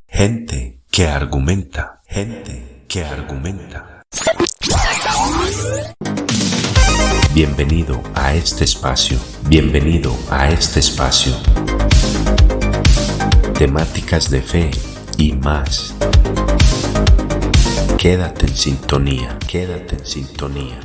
Gente que argumenta, gente que argumenta. Bienvenido a este espacio, bienvenido a este espacio. Temáticas de fe y más. Quédate en sintonía, quédate en sintonía.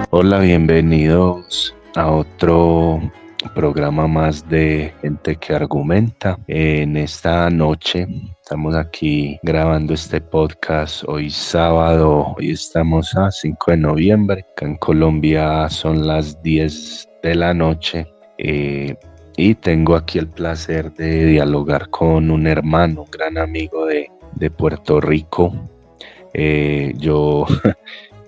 Hola, bienvenidos a otro programa más de Gente que Argumenta. En esta noche estamos aquí grabando este podcast hoy sábado, hoy estamos a 5 de noviembre, acá en Colombia son las 10 de la noche y tengo aquí el placer de dialogar con un hermano, un gran amigo de Puerto Rico.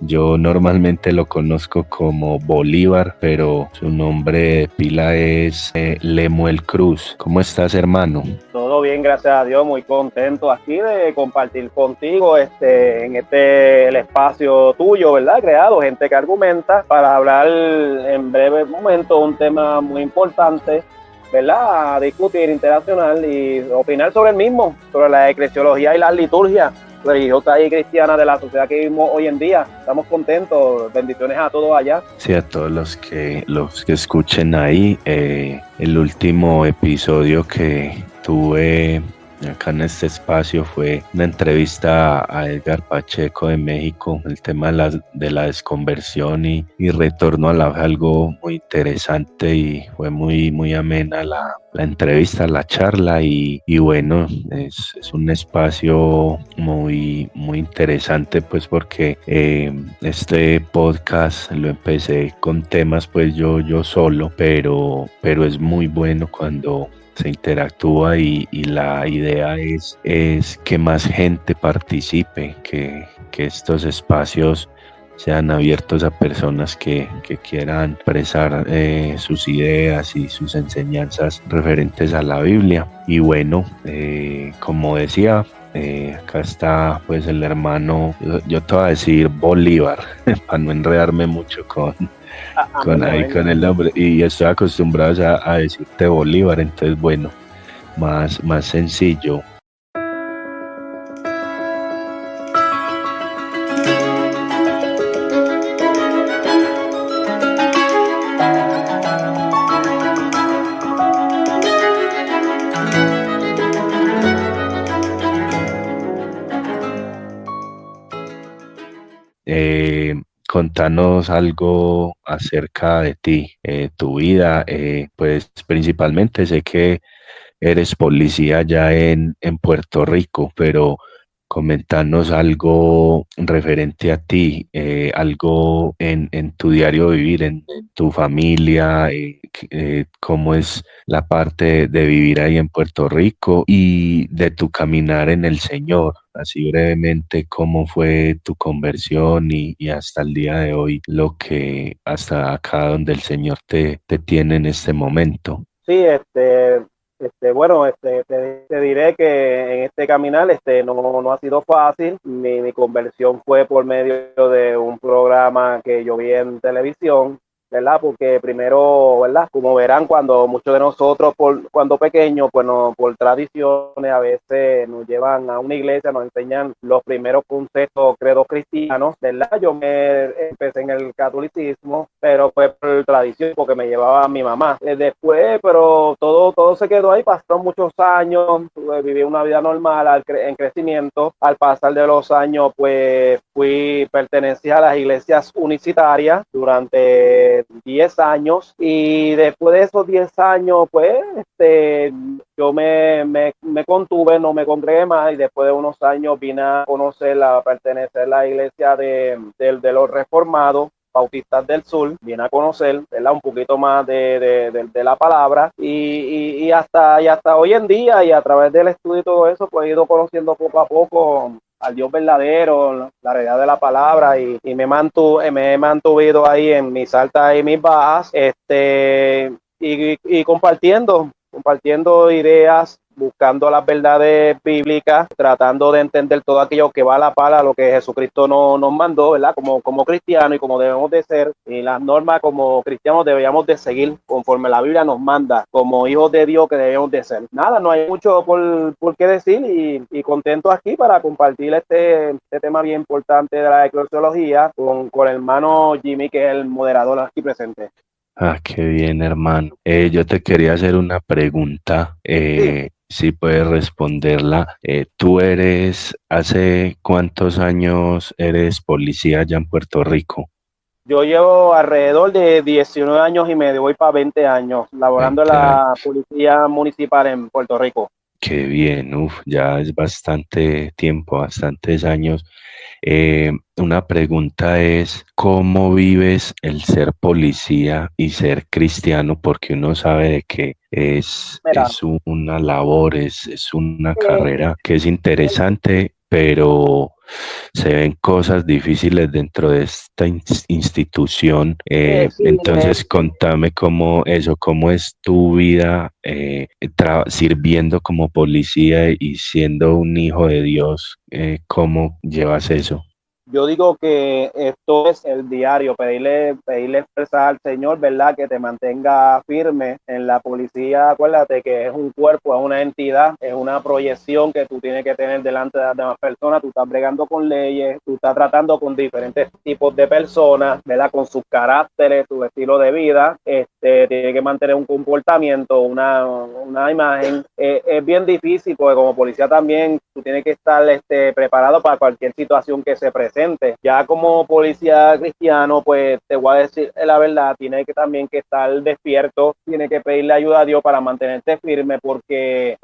Yo normalmente lo conozco como Bolívar, pero su nombre de pila es Lemuel Cruz. ¿Cómo estás, hermano? Todo bien, gracias a Dios, muy contento aquí de compartir contigo en el espacio tuyo, ¿verdad? Creado Gente que Argumenta, para hablar en breve momento un tema muy importante, ¿verdad? A discutir internacional y opinar sobre el mismo, sobre la eclesiología y las liturgias religiosa y cristiana de la sociedad que vivimos hoy en día. Estamos contentos, bendiciones a todos allá. Sí, a todos los que escuchen ahí. El último episodio que tuve acá en este espacio fue una entrevista a Edgar Pacheco de México, el tema de la desconversión y retorno a la fe, algo muy interesante, y fue muy amena la entrevista, la charla, y bueno, es un espacio muy interesante, pues porque este podcast lo empecé con temas pues yo solo, pero es muy bueno cuando se interactúa y la idea es que más gente participe, que estos espacios sean abiertos a personas que quieran expresar sus ideas y sus enseñanzas referentes a la Biblia. Y bueno, como decía, acá está pues el hermano, yo te voy a decir Bolívar, para no enredarme mucho con el nombre, y estoy acostumbrado a decirte Bolívar, entonces bueno, más sencillo. Contanos algo acerca de ti, tu vida, pues principalmente sé que eres policía ya en Puerto Rico, pero comentanos algo referente a ti, algo en tu diario vivir, en tu familia, cómo es la parte de vivir ahí en Puerto Rico y de tu caminar en el Señor. Así brevemente, cómo fue tu conversión y hasta el día de hoy, hasta acá donde el Señor te tiene en este momento. Sí, bueno, te diré que en este caminar no ha sido fácil. Mi conversión fue por medio de un programa que yo vi en televisión, ¿verdad? Porque primero, ¿verdad? Como verán, cuando muchos de nosotros, cuando pequeños, pues por tradiciones, a veces nos llevan a una iglesia, nos enseñan los primeros conceptos, credos cristianos, ¿verdad? Yo me empecé en el catolicismo, pero fue por tradición, porque me llevaba mi mamá. Después, pero todo se quedó ahí, pasaron muchos años, viví una vida normal en crecimiento. Al pasar de los años, pues pertenecí a las iglesias unicitarias durante de 10 años, y después de esos 10 años, pues, yo me contuve, no me congregué más, y después de unos años vine a conocer, a pertenecer a la iglesia de los reformados, Bautistas del Sur, viene a conocer, ¿verdad? Un poquito más de la palabra, y hasta hoy en día, y a través del estudio y todo eso, pues he ido conociendo poco a poco al Dios verdadero, la realidad de la palabra, y me he mantuvido ahí en mis altas y mis bajas, y compartiendo ideas, buscando las verdades bíblicas, tratando de entender todo aquello que va a la par a lo que Jesucristo nos mandó, ¿verdad? Como cristianos, y como debemos de ser, y las normas como cristianos deberíamos de seguir conforme la Biblia nos manda, como hijos de Dios que debemos de ser. Nada, no hay mucho por qué decir, y contento aquí para compartir este tema bien importante de la eclesiología con el hermano Jimmy, que es el moderador aquí presente. Ah, qué bien, hermano. Yo te quería hacer una pregunta, Sí. si puedes responderla. ¿Hace cuántos años eres policía allá en Puerto Rico? Yo llevo alrededor de 19 años y medio, voy para 20 años, laborando en 20 años. la Policía Municipal en Puerto Rico. Qué bien, ya es bastante tiempo, bastantes años. Una pregunta es, ¿cómo vives el ser policía y ser cristiano? Porque uno sabe de que Mira, es una labor, es una eh, carrera que es interesante, pero se ven cosas difíciles dentro de esta institución. sí, Entonces, contame cómo es tu vida sirviendo como policía y siendo un hijo de Dios. ¿Cómo llevas eso? yo digo que esto es el diario, pedirle expresar al Señor, ¿verdad? Que te mantenga firme en la policía. Acuérdate que es un cuerpo, es una entidad, es una proyección que tú tienes que tener delante de las demás personas. Tú estás bregando con leyes, tú estás tratando con diferentes tipos de personas, ¿verdad? Con sus caracteres, su estilo de vida. Tiene que mantener un comportamiento, una imagen. Es bien difícil porque como policía también tú tienes que estar preparado para cualquier situación que se presente. Ya como policía cristiano, pues te voy a decir la verdad, tiene que también que estar despierto, tiene que pedirle ayuda a Dios para mantenerte firme, porque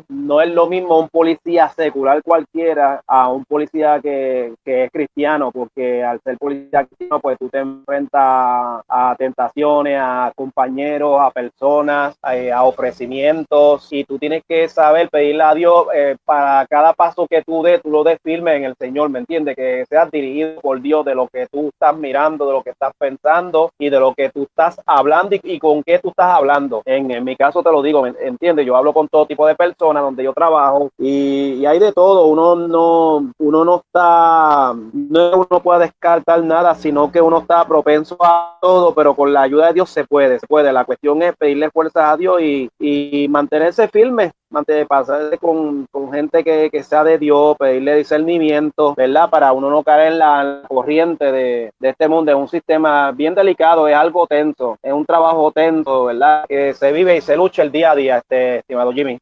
no es lo mismo un policía secular cualquiera a un policía que es cristiano, porque al ser policía cristiano, pues tú te enfrentas a tentaciones, a compañeros, a personas, a ofrecimientos, y tú tienes que saber pedirle a Dios para cada paso que tú des, tú lo des firme en el Señor, ¿me entiendes? Que seas dirigido por Dios de lo que tú estás mirando, de lo que estás pensando y de lo que tú estás hablando y con qué tú estás hablando. En mi caso te lo digo, ¿me entiendes? Yo hablo con todo tipo de personas donde yo trabajo, y hay de todo. Uno no está, no uno puede descartar nada, sino que uno está propenso a todo, pero con la ayuda de Dios se puede. La cuestión es pedirle fuerzas a Dios y mantenerse firme, pasarse con gente que sea de Dios, pedirle discernimiento, ¿verdad? Para uno no caer en la corriente de este mundo. Es un sistema bien delicado, es algo tenso, es un trabajo tenso, ¿verdad? Que se vive y se lucha el día a día, estimado Jimmy.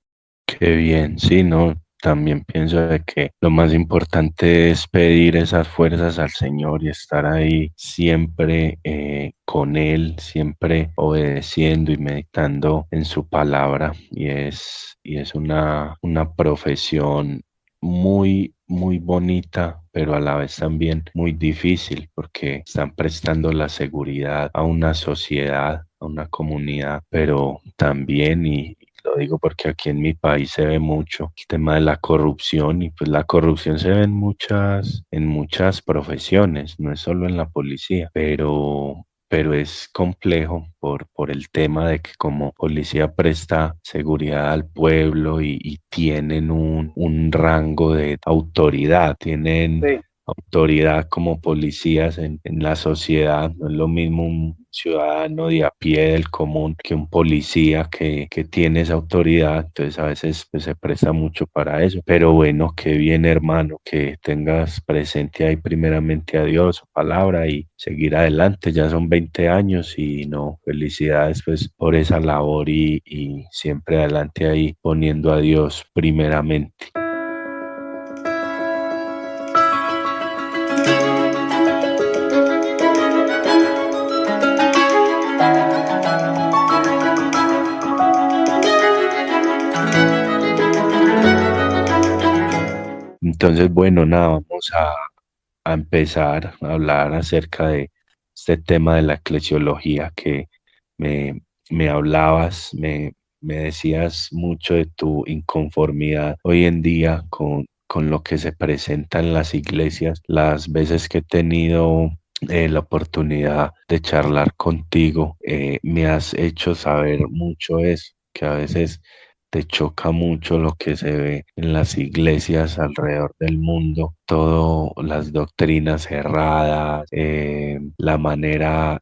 Qué bien, sí, no, también pienso de que lo más importante es pedir esas fuerzas al Señor y estar ahí siempre con Él, siempre obedeciendo y meditando en su palabra. Y es una profesión muy, muy bonita, pero a la vez también muy difícil, porque están prestando la seguridad a una sociedad, a una comunidad, pero también, y lo digo porque aquí en mi país se ve mucho el tema de la corrupción, y pues la corrupción se ve en muchas profesiones, no es solo en la policía, pero es complejo por el tema de que como policía presta seguridad al pueblo y tienen un rango de autoridad, tienen Sí. autoridad como policías en la sociedad. No es lo mismo un ciudadano de a pie del común que un policía que tiene esa autoridad. Entonces a veces pues, se presta mucho para eso. Pero bueno, qué bien, hermano, que tengas presente ahí primeramente a Dios, su palabra, y seguir adelante. Ya son 20 años y no, felicidades pues por esa labor, y siempre adelante ahí poniendo a Dios primeramente. Entonces, bueno, nada, vamos a empezar a hablar acerca de este tema de la eclesiología que me, me hablabas, me decías mucho de tu inconformidad hoy en día con lo que se presenta en las iglesias. Las veces que he tenido la oportunidad de charlar contigo, me has hecho saber mucho eso, que a veces te choca mucho lo que se ve en las iglesias alrededor del mundo, todas las doctrinas erradas, la manera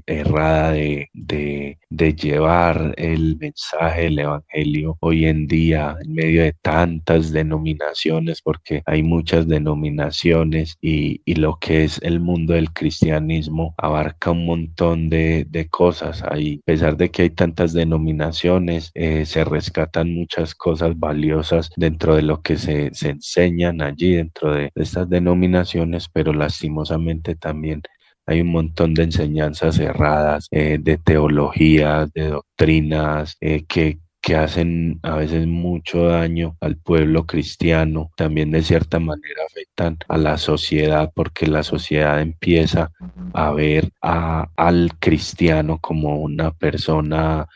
errada de llevar el mensaje del evangelio hoy en día en medio de tantas denominaciones, porque hay muchas denominaciones y lo que es el mundo del cristianismo abarca un montón de cosas. Ahí, a pesar de que hay tantas denominaciones, se rescatan muchas cosas valiosas dentro de lo que se enseñan allí dentro de estas denominaciones, pero lastimosamente también hay un montón de enseñanzas erradas, de teologías, de doctrinas, que hacen a veces mucho daño al pueblo cristiano. También de cierta manera afectan a la sociedad porque la sociedad empieza a ver al cristiano como una persona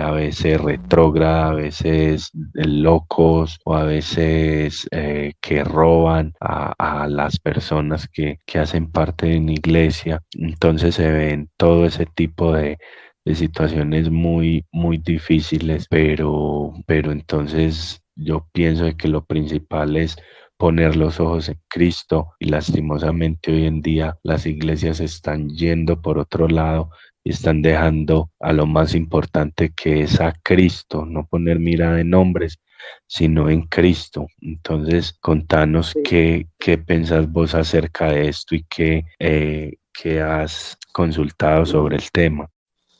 a veces retrógrada, a veces locos o a veces que roban a las personas que hacen parte de una iglesia. Entonces se ven todo ese tipo de situaciones muy, muy difíciles, pero entonces yo pienso de que lo principal es poner los ojos en Cristo y lastimosamente hoy en día las iglesias están yendo por otro lado y están dejando a lo más importante que es a Cristo, no poner mirada en hombres, sino en Cristo. Entonces, contanos Sí. qué pensás vos acerca de esto y qué has consultado sobre el tema.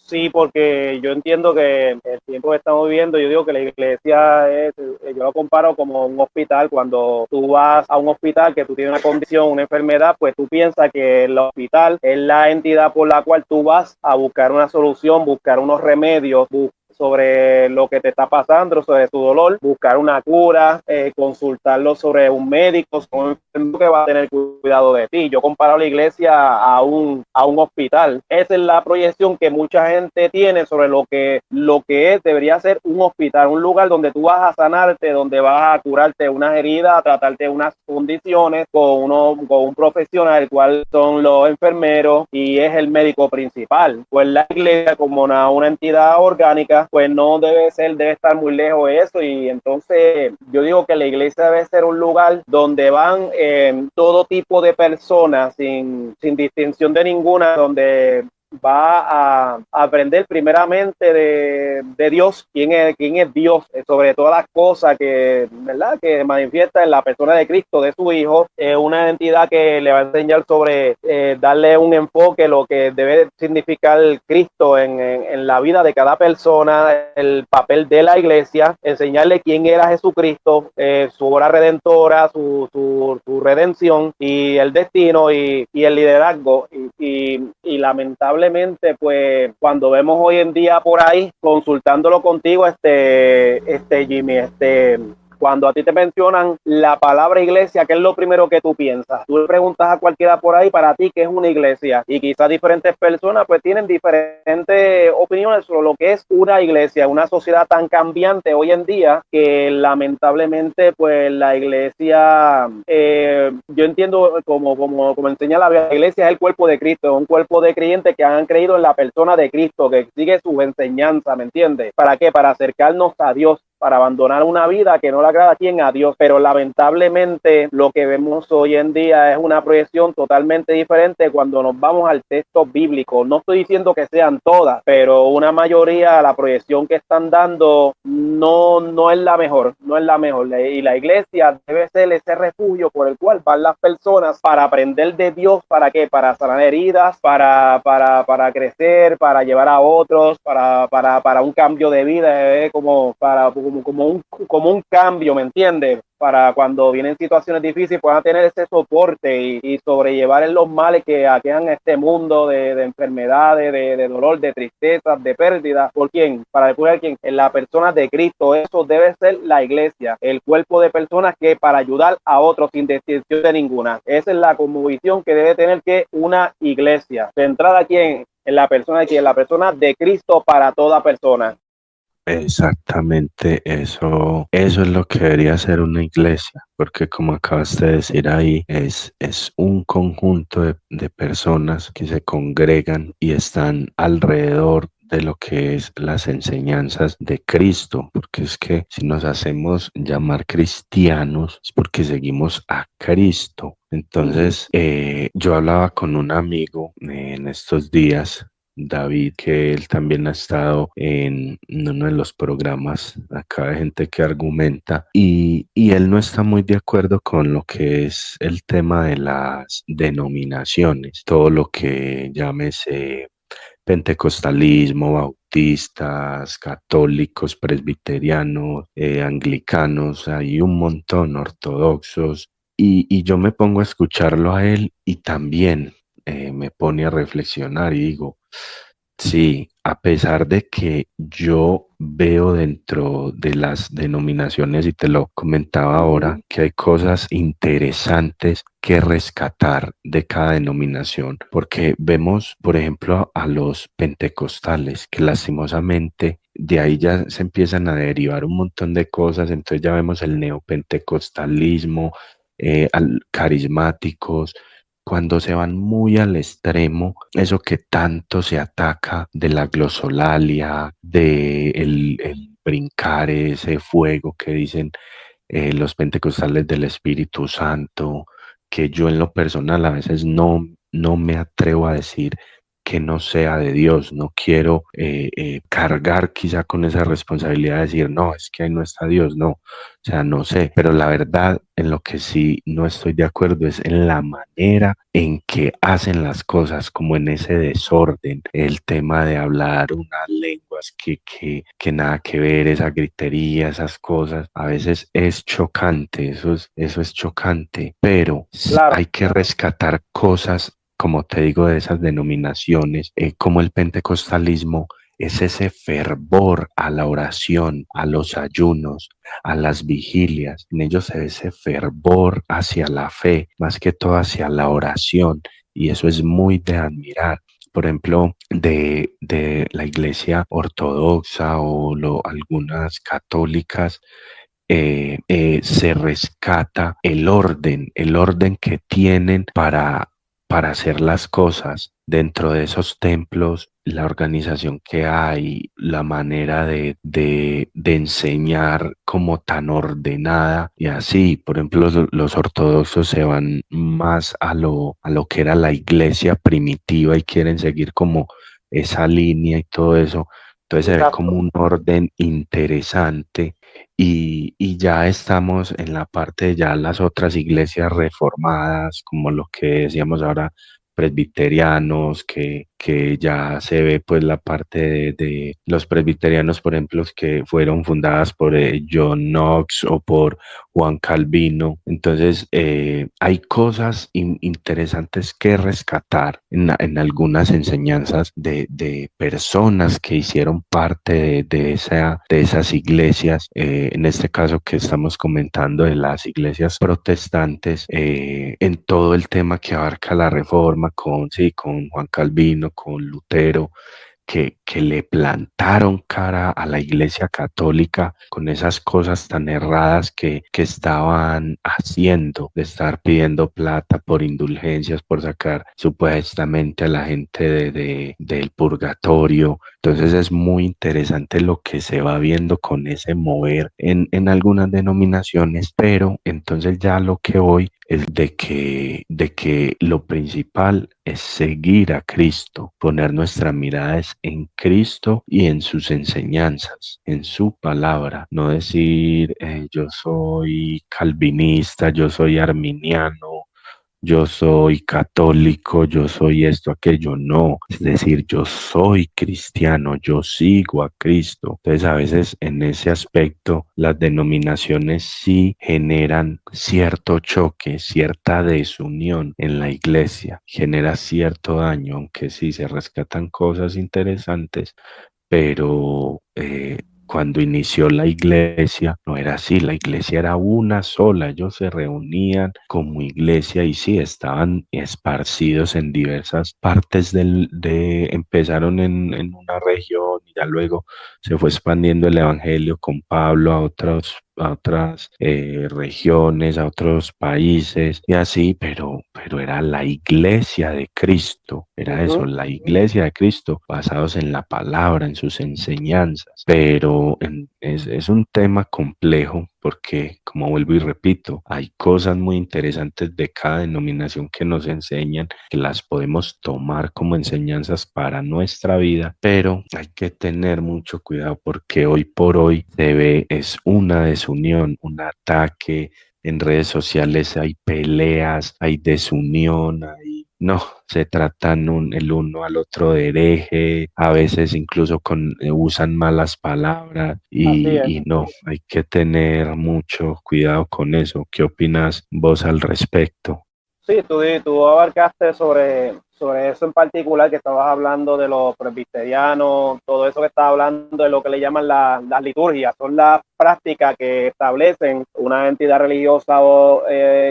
Sí, porque yo entiendo que el tiempo que estamos viviendo, yo digo que la iglesia es, yo lo comparo como un hospital. Cuando tú vas a un hospital que tú tienes una condición, una enfermedad, pues tú piensas que el hospital es la entidad por la cual tú vas a buscar una solución, buscar unos remedios, sobre lo que te está pasando, sobre tu dolor, buscar una cura, consultarlo sobre un médico, sobre un enfermo que va a tener cuidado de ti. Yo comparo la iglesia a un hospital. Esa es la proyección que mucha gente tiene sobre lo que es, debería ser un hospital, un lugar donde tú vas a sanarte, donde vas a curarte unas heridas, a tratarte unas condiciones con un profesional, el cual son los enfermeros y es el médico principal. Pues la iglesia como una entidad orgánica, pues no debe estar muy lejos de eso. Y entonces yo digo que la iglesia debe ser un lugar donde van todo tipo de personas sin distinción de ninguna, donde va a aprender primeramente de Dios, quién es Dios, sobre todas las cosas que, ¿verdad?, que manifiesta en la persona de Cristo, de su Hijo, una entidad que le va a enseñar sobre darle un enfoque, lo que debe significar Cristo en la vida de cada persona, el papel de la iglesia, enseñarle quién era Jesucristo, su obra redentora, su redención y el destino y el liderazgo. Y lamentablemente, pues cuando vemos hoy en día por ahí, consultándolo contigo, Jimmy, cuando a ti te mencionan la palabra iglesia, ¿qué es lo primero que tú piensas? Tú le preguntas a cualquiera por ahí, para ti, ¿qué es una iglesia? Y quizás diferentes personas pues tienen diferentes opiniones sobre lo que es una iglesia, una sociedad tan cambiante hoy en día que lamentablemente pues la iglesia, yo entiendo como enseña la iglesia, es el cuerpo de Cristo, es un cuerpo de creyentes que han creído en la persona de Cristo, que sigue sus enseñanzas, ¿me entiendes? ¿Para qué? Para acercarnos a Dios, para abandonar una vida que no le agrada a quien, a Dios. Pero lamentablemente lo que vemos hoy en día es una proyección totalmente diferente cuando nos vamos al texto bíblico. No estoy diciendo que sean todas, pero una mayoría, la proyección que están dando no es la mejor, no es la mejor. Y la iglesia debe ser ese refugio por el cual van las personas para aprender de Dios. ¿Para qué? Para sanar heridas, para crecer, para llevar a otros, para un cambio de vida, como como un cambio, ¿me entiendes? Para cuando vienen situaciones difíciles puedan tener ese soporte y sobrellevar en los males que aquejan este mundo de enfermedades, de dolor, de tristezas, de pérdida. ¿Por quién? Para después quién, en la persona de Cristo. Eso debe ser la iglesia, el cuerpo de personas que para ayudar a otros sin distinción de ninguna. Esa es la convicción que debe tener que una iglesia, centrada aquí en la persona de quién, la persona de Cristo para toda persona. Exactamente, eso es lo que debería ser una iglesia, porque como acabaste de decir ahí, es un conjunto de personas que se congregan y están alrededor de lo que es las enseñanzas de Cristo, porque es que si nos hacemos llamar cristianos es porque seguimos a Cristo. Entonces, yo hablaba con un amigo en estos días, David, que él también ha estado en uno de los programas acá de gente que argumenta y él no está muy de acuerdo con lo que es el tema de las denominaciones, todo lo que llámese pentecostalismo, bautistas, católicos, presbiterianos, anglicanos, hay un montón, ortodoxos, y yo me pongo a escucharlo a él y también me pone a reflexionar y digo, sí, a pesar de que yo veo dentro de las denominaciones, y te lo comentaba ahora, que hay cosas interesantes que rescatar de cada denominación, porque vemos, por ejemplo, a los pentecostales, que lastimosamente de ahí ya se empiezan a derivar un montón de cosas, entonces ya vemos el neopentecostalismo, carismáticos, cuando se van muy al extremo, eso que tanto se ataca de la glosolalia, de el brincar ese fuego que dicen los pentecostales del Espíritu Santo, que yo en lo personal a veces no me atrevo a decir que no sea de Dios, no quiero cargar quizá con esa responsabilidad de decir, no, es que ahí no está Dios, no, o sea, no sé, pero la verdad en lo que sí no estoy de acuerdo es en la manera en que hacen las cosas, como en ese desorden, el tema de hablar unas lenguas que nada que ver, esa gritería, esas cosas, a veces es chocante, eso es chocante, pero Claro. hay que rescatar cosas, como te digo, de esas denominaciones, como el pentecostalismo. Es ese fervor a la oración, a los ayunos, a las vigilias. En ellos se ve ese fervor hacia la fe, más que todo hacia la oración, y eso es muy de admirar. Por ejemplo, de la iglesia ortodoxa o algunas católicas, se rescata el orden que tienen para hacer las cosas dentro de esos templos, la organización que hay, la manera de enseñar como tan ordenada y así. Por ejemplo, los ortodoxos se van más a lo que era la iglesia primitiva y quieren seguir como esa línea y todo eso. Entonces se ve como Exacto. un orden interesante y ya estamos en la parte de ya las otras iglesias reformadas, como lo que decíamos ahora, presbiterianos, que ya se ve pues la parte de los presbiterianos, por ejemplo, que fueron fundadas por John Knox o por Juan Calvino. Entonces, hay cosas interesantes que rescatar en algunas enseñanzas de personas que hicieron parte de esas iglesias, en este caso que estamos comentando de las iglesias protestantes, en todo el tema que abarca la reforma con, sí, con Juan Calvino, con Lutero, que le plantaron cara a la Iglesia Católica con esas cosas tan erradas que estaban haciendo, de estar pidiendo plata por indulgencias, por sacar supuestamente a la gente del purgatorio. Entonces es muy interesante lo que se va viendo con ese mover en algunas denominaciones, pero entonces ya lo que voy es de que lo principal es seguir a Cristo, poner nuestra mirada es en Cristo y en sus enseñanzas, en su palabra, no decir yo soy calvinista, yo soy arminiano, yo soy católico, yo soy esto, aquello, no. Es decir, yo soy cristiano, yo sigo a Cristo. Entonces, a veces en ese aspecto, las denominaciones sí generan cierto choque, cierta desunión en la iglesia, genera cierto daño, aunque sí se rescatan cosas interesantes, pero cuando inició la iglesia no era así, la iglesia era una sola, ellos se reunían como iglesia y sí, estaban esparcidos en diversas partes empezaron en una región y ya luego se fue expandiendo el evangelio con Pablo a otras regiones, a otros países y así, pero era la iglesia de Cristo, era eso, Ujú. la iglesia de Cristo, basados en la palabra, en sus enseñanzas, pero es un tema complejo porque, como vuelvo y repito, hay cosas muy interesantes de cada denominación que nos enseñan, que las podemos tomar como enseñanzas para nuestra vida, pero hay que tener mucho cuidado porque hoy por hoy se ve es una desunión, un ataque. En redes sociales hay peleas, hay desunión, no, se tratan el uno al otro de hereje, a veces incluso usan malas palabras Así es. y no, hay que tener mucho cuidado con eso. ¿Qué opinas vos al respecto? Sí, tú abarcaste sobre eso en particular, que estabas hablando de los presbiterianos, todo eso que estás hablando de lo que le llaman las liturgias, son las prácticas que establecen una entidad religiosa o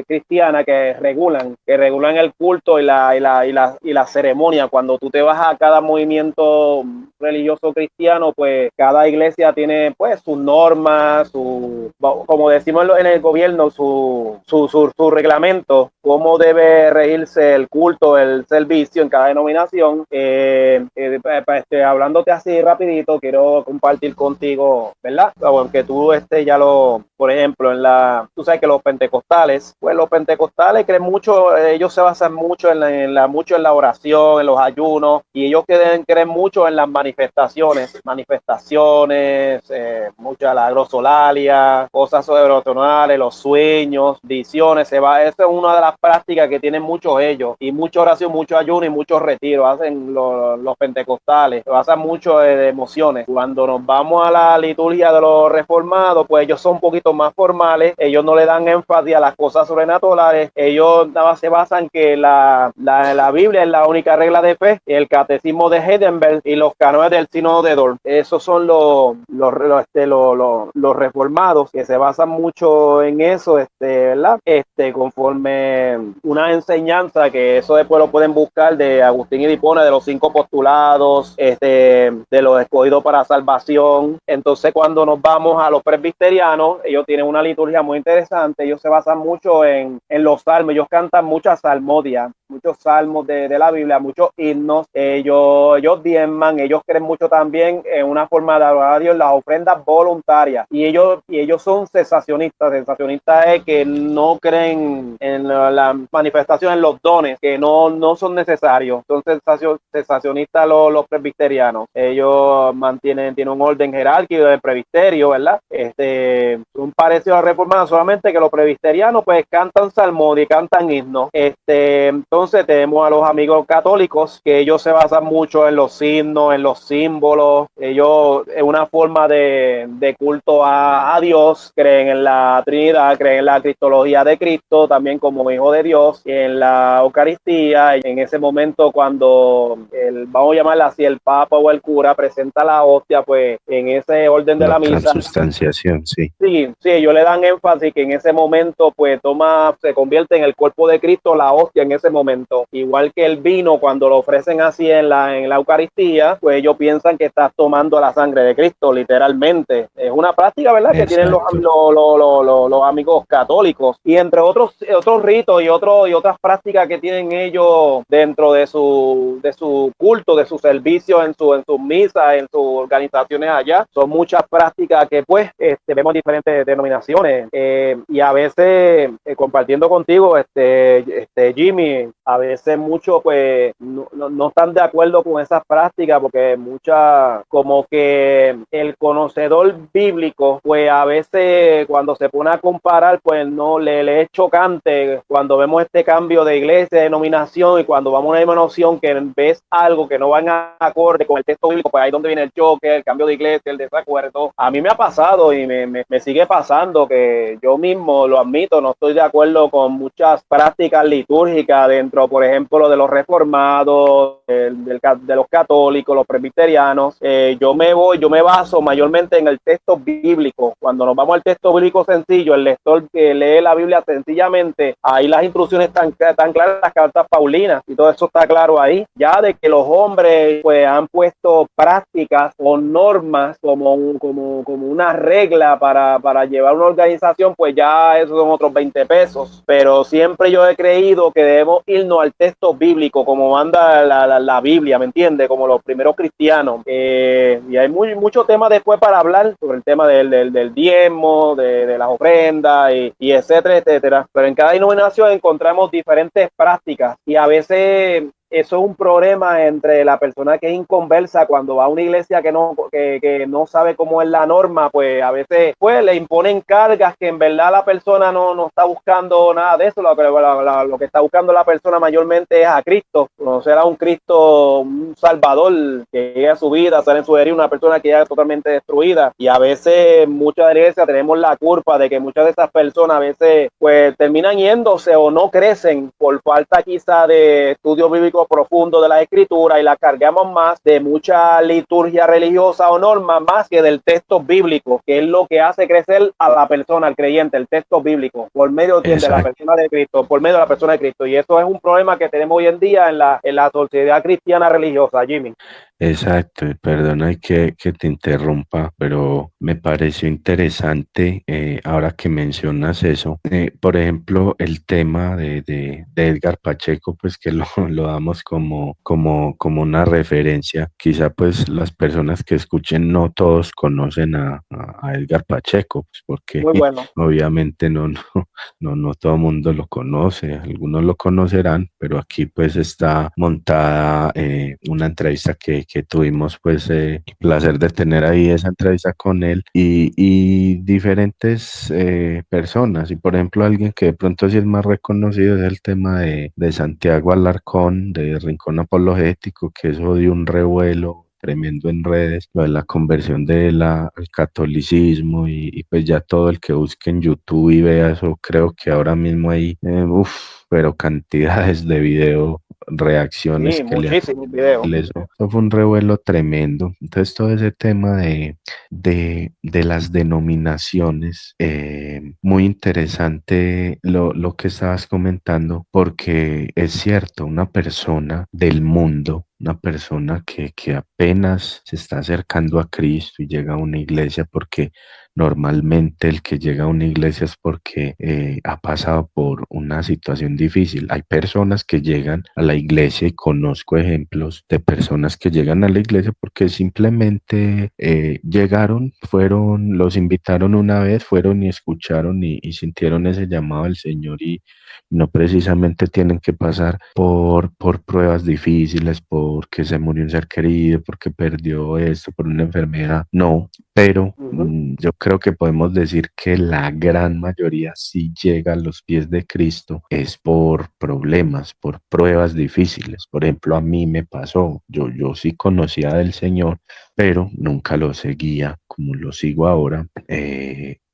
cristiana que regulan el culto y la ceremonia. Cuando tú te vas a cada movimiento religioso cristiano, pues cada iglesia tiene pues sus normas, como decimos en el gobierno, su reglamento, cómo debe regirse el culto, el servicio en cada denominación. Hablándote así rapidito, quiero compartir contigo, ¿verdad? Aunque tú por ejemplo, tú sabes que los pentecostales creen mucho, ellos se basan mucho mucho en la oración, en los ayunos, y ellos creen mucho en las manifestaciones, mucha la glosolalia, cosas sobrenaturales, los sueños, visiones. Esa es una de las prácticas que tienen muchos ellos, y mucha oración, mucho ayuno y muchos retiros hacen los pentecostales, se basan mucho de emociones. Cuando nos vamos a la liturgia de los reformados, pues ellos son un poquito más formales, ellos no le dan énfasis a las cosas sobrenaturales, ellos nada más se basan que la Biblia es la única regla de fe, el catecismo de Heidelberg y los cánones del sínodo de Dort. Esos son los reformados, que se basan mucho en eso, ¿verdad? Conforme una enseñanza, que eso después lo pueden buscar, de Agustín y Hipona, de los 5 postulados, de los escogidos para salvación. Entonces, cuando nos vamos a los presbiterianos, ellos tienen una liturgia muy interesante, ellos se basan mucho en los salmos, ellos cantan muchas salmodias, muchos salmos de la Biblia, muchos himnos, ellos diezman, ellos creen mucho también en una forma de adorar a Dios, las ofrendas voluntarias, y ellos son cesacionistas. Cesacionistas es que no creen en la manifestación, en los dones, que no son necesarios. Son cesacionistas los presbiterianos. Ellos tienen un orden jerárquico del presbiterio, ¿verdad? Un parecido a reformados, solamente que los presbiterianos pues cantan salmos y cantan himnos. Entonces tenemos a los amigos católicos, que ellos se basan mucho en los signos, en los símbolos. Ellos, en una forma de culto a Dios, creen en la Trinidad, creen en la cristología de Cristo también como hijo de Dios, y en la Eucaristía. En ese momento, cuando vamos a llamarla así, el Papa o el cura presenta la hostia, pues en ese orden de La la misa, transubstanciación, sí. sí, ellos le dan énfasis que en ese momento pues se convierte en el cuerpo de Cristo, la hostia, en ese momento. Igual que el vino, cuando lo ofrecen así en la Eucaristía, pues ellos piensan que estás tomando la sangre de Cristo, literalmente. Es una práctica, ¿verdad?, que tienen Exacto. los amigos católicos, y entre otros ritos y otras prácticas que tienen ellos dentro de su culto, de su servicio, en sus misas, en sus organizaciones allá. Son muchas prácticas que pues vemos en diferentes denominaciones, y a veces, compartiendo contigo, Jimmy, a veces muchos pues no están de acuerdo con esas prácticas porque como que el conocedor bíblico pues a veces cuando se pone a comparar pues no le es chocante cuando vemos este cambio de iglesia, de denominación, y cuando vamos a una denominación que ves algo que no van a acorde con el texto bíblico, pues ahí es donde viene el choque, el cambio de iglesia, el desacuerdo. A mí me ha pasado y me sigue pasando que yo mismo lo admito, no estoy de acuerdo con muchas prácticas litúrgicas dentro, por ejemplo, de los reformados, de los católicos, los presbiterianos. Yo me baso mayormente en el texto bíblico. Cuando nos vamos al texto bíblico sencillo, el lector que lee la Biblia sencillamente, ahí las instrucciones están claras, las cartas paulinas, y todo eso está claro ahí. Ya de que los hombres pues han puesto prácticas o normas como una regla para llevar una organización, pues ya esos son otros 20 pesos. Pero siempre yo he creído que debemos irnos al texto bíblico, como manda la Biblia, ¿me entiendes? Como los primeros cristianos. Y hay muchos temas después para hablar sobre el tema del diezmo, de las ofrendas y etcétera, etcétera. Pero en cada denominación encontramos diferentes prácticas y a veces eso es un problema entre la persona que es inconversa cuando va a una iglesia que no sabe cómo es la norma, pues a veces pues le imponen cargas que en verdad la persona no está buscando nada de eso. Lo que está buscando la persona mayormente es a Cristo, conocer a un Cristo, un Salvador que llegue a su vida, hacer en su herida una persona que ya totalmente destruida. Y a veces muchas iglesias tenemos la culpa de que muchas de esas personas a veces pues terminan yéndose o no crecen por falta quizá de estudio bíblico profundo de la escritura, y la cargamos más de mucha liturgia religiosa o norma más que del texto bíblico, que es lo que hace crecer a la persona, al creyente, el texto bíblico, por medio de la persona de Cristo, por medio de la persona de Cristo. Y eso es un problema que tenemos hoy en día en la sociedad cristiana religiosa, Jimmy. Exacto, perdona que te interrumpa, pero me pareció interesante ahora que mencionas eso. Por ejemplo, el tema de Edgar Pacheco, pues que lo damos como una referencia. Quizá pues las personas que escuchen no todos conocen a Edgar Pacheco, pues porque Muy bueno. obviamente no todo el mundo lo conoce, algunos lo conocerán, pero aquí pues está montada una entrevista que tuvimos pues el placer de tener ahí esa entrevista con él y diferentes personas. Y por ejemplo alguien que de pronto sí es más reconocido es el tema de Santiago Alarcón, de Rincón Apologético, que eso dio un revuelo tremendo en redes, lo de la conversión al catolicismo pues ya todo el que busque en YouTube y vea eso, creo que ahora mismo hay, pero cantidades de video, reacciones Sí, muchísimos videos. eso fue un revuelo tremendo. Entonces todo ese tema de las denominaciones, muy interesante lo que estabas comentando, porque es cierto, una persona del mundo, una persona que apenas se está acercando a Cristo y llega a una iglesia, porque normalmente el que llega a una iglesia es porque ha pasado por una situación difícil. Hay personas que llegan a la iglesia y conozco ejemplos de personas que llegan a la iglesia porque simplemente llegaron, los invitaron una vez, fueron y escucharon y sintieron ese llamado del Señor y no precisamente tienen que pasar por pruebas difíciles, porque se murió un ser querido, porque perdió esto, por una enfermedad. No, pero yo creo que podemos decir que la gran mayoría sí llega a los pies de Cristo es por problemas, por pruebas difíciles. Por ejemplo, a mí me pasó, yo sí conocía del Señor, pero nunca lo seguía como lo sigo ahora.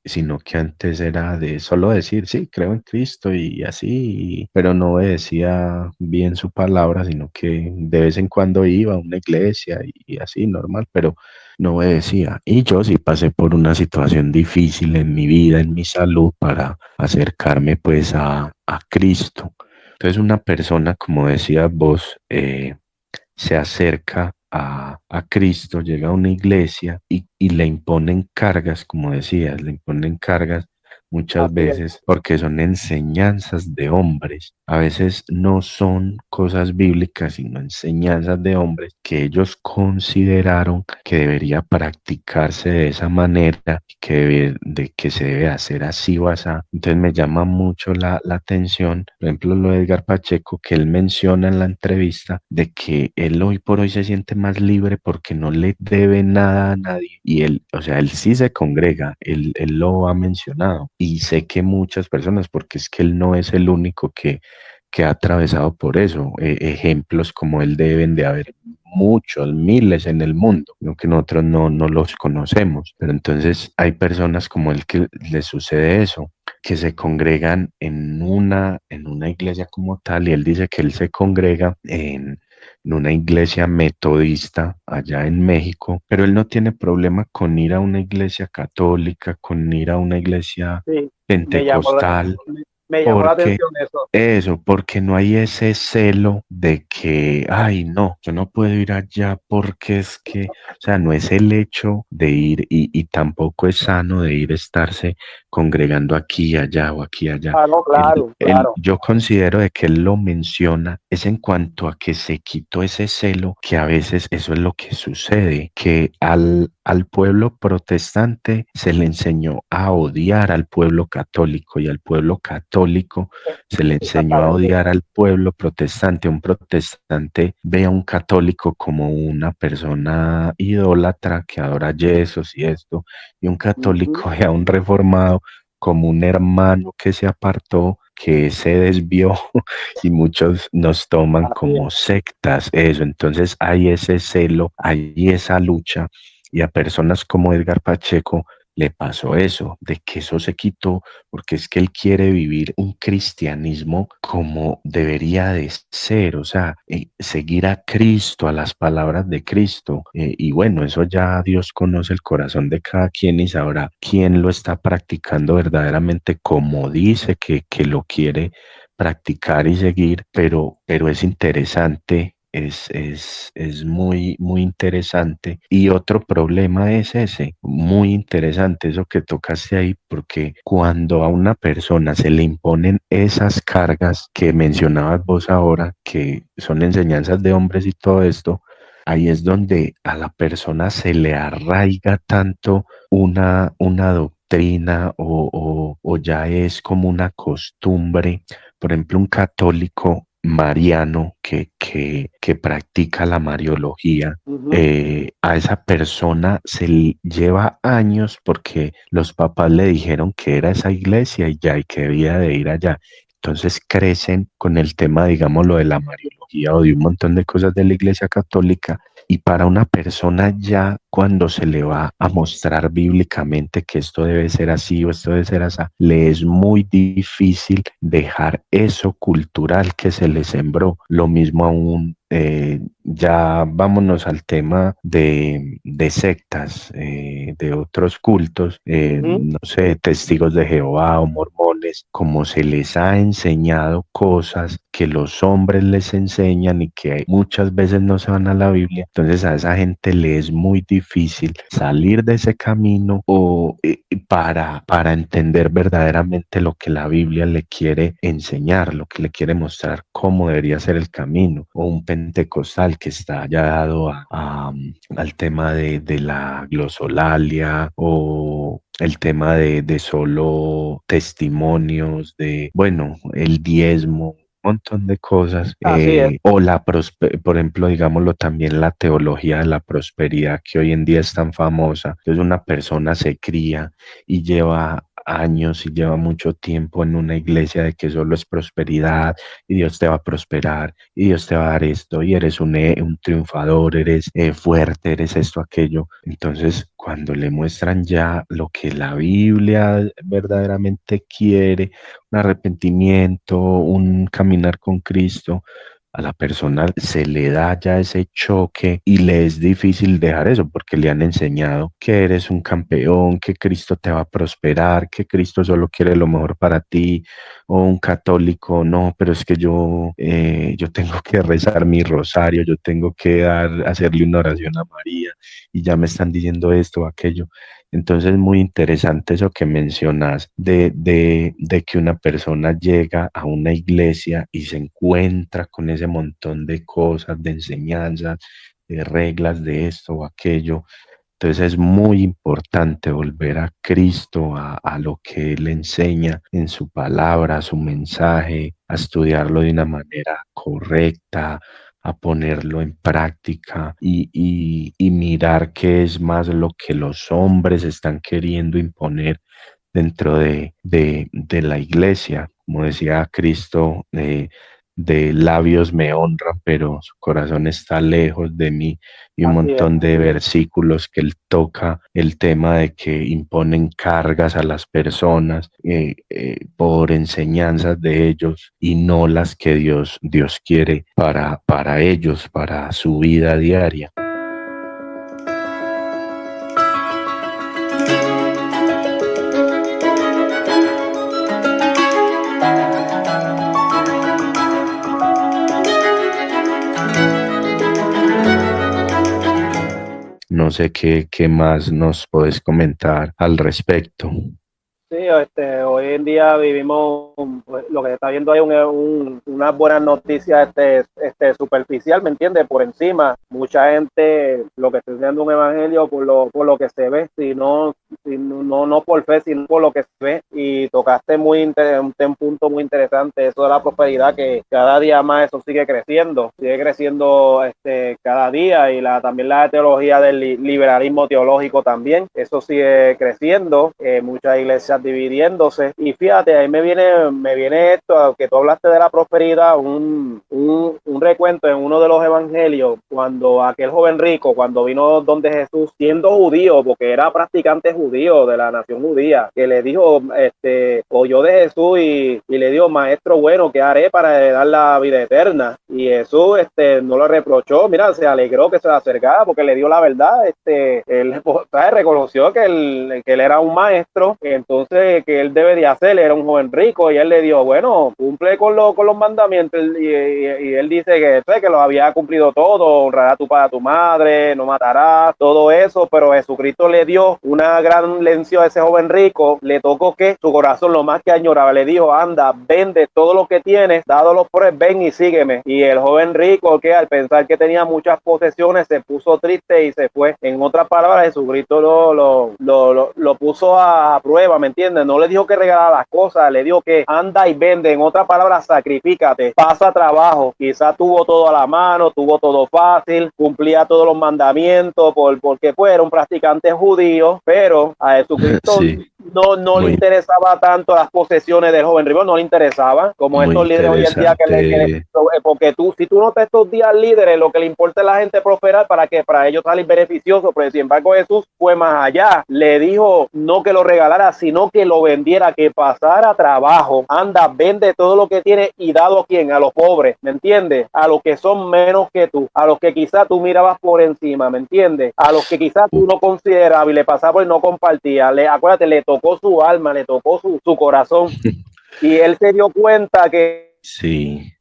Sino que antes era de solo decir, sí, creo en Cristo y así, pero no obedecía bien su palabra, sino que de vez en cuando iba a una iglesia y así, normal, pero no obedecía. Y yo sí pasé por una situación difícil en mi vida, en mi salud, para acercarme pues a Cristo. Entonces una persona, como decías vos, se acerca a Cristo, llega a una iglesia y le imponen cargas, como decías, le imponen cargas muchas Así es. veces porque son enseñanzas de hombres. A veces no son cosas bíblicas, sino enseñanzas de hombres que ellos consideraron que debería practicarse de esa manera, de que se debe hacer así o así. Entonces me llama mucho la atención, por ejemplo, lo de Edgar Pacheco, que él menciona en la entrevista de que él hoy por hoy se siente más libre porque no le debe nada a nadie. Y él, o sea, él sí se congrega, él lo ha mencionado. Y sé que muchas personas, porque es que él no es el único que ha atravesado por eso. Ejemplos como él deben de haber muchos, miles en el mundo, aunque nosotros no los conocemos. Pero entonces hay personas como él que les sucede eso, que se congregan en una iglesia como tal, y él dice que él se congrega en una iglesia metodista allá en México, pero él no tiene problema con ir a una iglesia católica, con ir a una iglesia Sí, pentecostal, me llamó la porque atención eso. eso, porque no hay ese celo de que, ay, no, yo no puedo ir allá porque es que, o sea, no es el hecho de ir y tampoco es sano de ir a estarse congregando aquí y allá o aquí y allá. Ah, no, claro, claro. Yo considero de que él lo menciona, es en cuanto a que se quitó ese celo, que a veces eso es lo que sucede, que al pueblo protestante se le enseñó a odiar al pueblo católico y al pueblo católico se le enseñó a Exactamente. odiar al pueblo protestante. Un protestante ve a un católico como una persona idólatra que adora yesos y esto, y un Ujú. católico ve a un reformado como un hermano que se apartó, que se desvió, y muchos nos toman Así como es. sectas eso. Entonces hay ese celo, hay esa lucha, y a personas como Edgar Pacheco le pasó eso, de que eso se quitó porque es que él quiere vivir un cristianismo como debería de ser, o sea, seguir a Cristo, a las palabras de Cristo. Y bueno, eso ya Dios conoce el corazón de cada quien y sabrá quién lo está practicando verdaderamente como dice que lo quiere practicar y seguir, pero es interesante. Es muy, muy interesante. Y otro problema es ese, muy interesante eso que tocaste ahí, porque cuando a una persona se le imponen esas cargas que mencionabas vos ahora, que son enseñanzas de hombres y todo esto, ahí es donde a la persona se le arraiga tanto una doctrina o ya es como una costumbre. Por ejemplo, un católico mariano que practica la mariología, Ujú. a esa persona lleva años porque los papás le dijeron que era esa iglesia y ya, y que debía de ir allá. Entonces crecen con el tema, digamos, lo de la mariología o de un montón de cosas de la iglesia católica. Y para una persona ya cuando se le va a mostrar bíblicamente que esto debe ser así o esto debe ser así, le es muy difícil dejar eso cultural que se le sembró. Lo mismo aún, ya vámonos al tema de sectas, de otros cultos, Ujú. no sé, testigos de Jehová o mormones, como se les ha enseñado cosas que los hombres les enseñan y que muchas veces no se van a la Biblia. Entonces a esa gente le es muy difícil salir de ese camino o para entender verdaderamente lo que la Biblia le quiere enseñar, lo que le quiere mostrar cómo debería ser el camino. O un pentecostal que está ya dado al tema de la glosolalia o el tema de solo testimonios, de, bueno, el diezmo, montón de cosas, Así es. o por ejemplo, digámoslo también, la teología de la prosperidad que hoy en día es tan famosa. Entonces una persona se cría y lleva años y lleva mucho tiempo en una iglesia de que solo es prosperidad y Dios te va a prosperar y Dios te va a dar esto y eres un triunfador, eres fuerte, eres esto, aquello. Entonces, cuando le muestran ya lo que la Biblia verdaderamente quiere, un arrepentimiento, un caminar con Cristo, a la persona se le da ya ese choque y le es difícil dejar eso porque le han enseñado que eres un campeón, que Cristo te va a prosperar, que Cristo solo quiere lo mejor para ti, o un católico, no, pero es que yo tengo que rezar mi rosario, yo tengo que hacerle una oración a María y ya me están diciendo esto o aquello. Entonces, muy interesante eso que mencionas de que una persona llega a una iglesia y se encuentra con ese montón de cosas, de enseñanzas, de reglas, de esto o aquello. Entonces es muy importante volver a Cristo, a lo que Él enseña en su palabra, a su mensaje, a estudiarlo de una manera correcta, a ponerlo en práctica y mirar qué es más lo que los hombres están queriendo imponer dentro de la iglesia. Como decía Cristo, de labios me honran, pero su corazón está lejos de mí, y un Así es. montón de versículos que él toca el tema de que imponen cargas a las personas por enseñanzas de ellos y no las que Dios quiere para ellos, para su vida diaria. No sé qué más nos puedes comentar al respecto. Sí, hoy en día vivimos, pues, lo que se está viendo hay unas buenas noticias superficial, ¿me entiendes? Por encima, mucha gente lo que está viendo un evangelio por lo que se ve, no por fe, sino por lo que se ve. Y tocaste un punto muy interesante, eso de la prosperidad, que cada día más eso sigue creciendo cada día, y también la teología del liberalismo teológico también, eso sigue creciendo, muchas iglesias dividiéndose. Y fíjate, ahí me viene esto, que tú hablaste de la prosperidad, un recuento en uno de los evangelios, cuando aquel joven rico, cuando vino donde Jesús, siendo judío, porque era practicante judío de la nación judía, que le dijo, oyó de Jesús y le dijo: maestro bueno, ¿qué haré para heredar la vida eterna? Y Jesús no lo reprochó, mira, se alegró que se le acercara porque le dio la verdad. Él reconoció que él era un maestro, entonces que él debería hacer, era un joven rico, y él le dijo: bueno, cumple con los mandamientos. Y él dice que los había cumplido todo: honrará a tu padre, a tu madre, no matarás, todo eso. Pero Jesucristo le dio una gran lección a ese joven rico, le tocó que su corazón lo más que añoraba, le dijo: anda, vende todo lo que tienes, dado los pobres, ven y sígueme. Y el joven rico, que al pensar que tenía muchas posesiones, se puso triste y se fue. En otras palabras, Jesucristo lo puso a prueba, ¿me entiendes? No le dijo que regalara las cosas, le dijo que anda y vende. En otras palabras, sacrifícate, pasa trabajo. Quizá tuvo todo a la mano, tuvo todo fácil, cumplía todos los mandamientos porque pues era un practicante judío, pero a Jesucristo Sí, no le interesaba tanto las posesiones del joven rico, no le interesaba, como muy estos líderes hoy en día interesante. porque si tú notas estos días líderes, lo que le importa a la gente es prosperar para ellos salir beneficiosos. Pero sin embargo Jesús fue más allá, le dijo no que lo regalara, sino que lo vendiera, que pasara trabajo. Anda, vende todo lo que tiene y dado a quién, a los pobres, ¿me entiendes? A los que son menos que tú, a los que quizás tú mirabas por encima, ¿me entiendes? A los que quizás tú no considerabas y le pasaba y no compartía. Acuérdate, le tocó su alma, le tocó su corazón, y él se dio cuenta que Sí,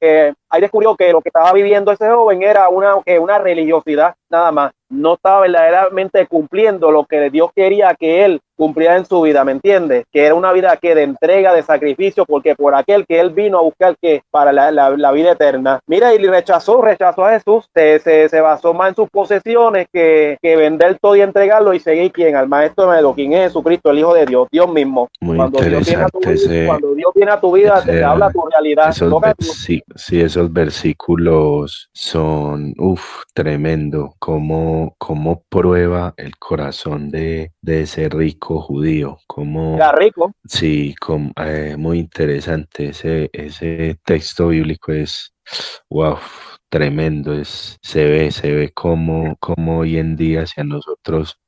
ahí descubrió que lo que estaba viviendo ese joven era una religiosidad nada más. No estaba verdaderamente cumpliendo lo que Dios quería que él cumpliera en su vida, ¿me entiendes? Que era una vida de entrega, de sacrificio, porque por aquel que él vino a buscar, que para la vida eterna. Mira, y rechazó a Jesús, se basó más en sus posesiones que vender todo y entregarlo y seguir quién, al maestro de quien es Jesucristo, el Hijo de Dios, Dios mismo. muy Cuando Dios viene a tu interesante vida, cuando Dios viene a tu vida, te habla tu realidad. sí, sí, esos versículos son, tremendo, cómo prueba el corazón de ese rico judío, Era rico. sí, muy interesante, ese texto bíblico es, wow, tremendo, se ve cómo hoy en día hacia nosotros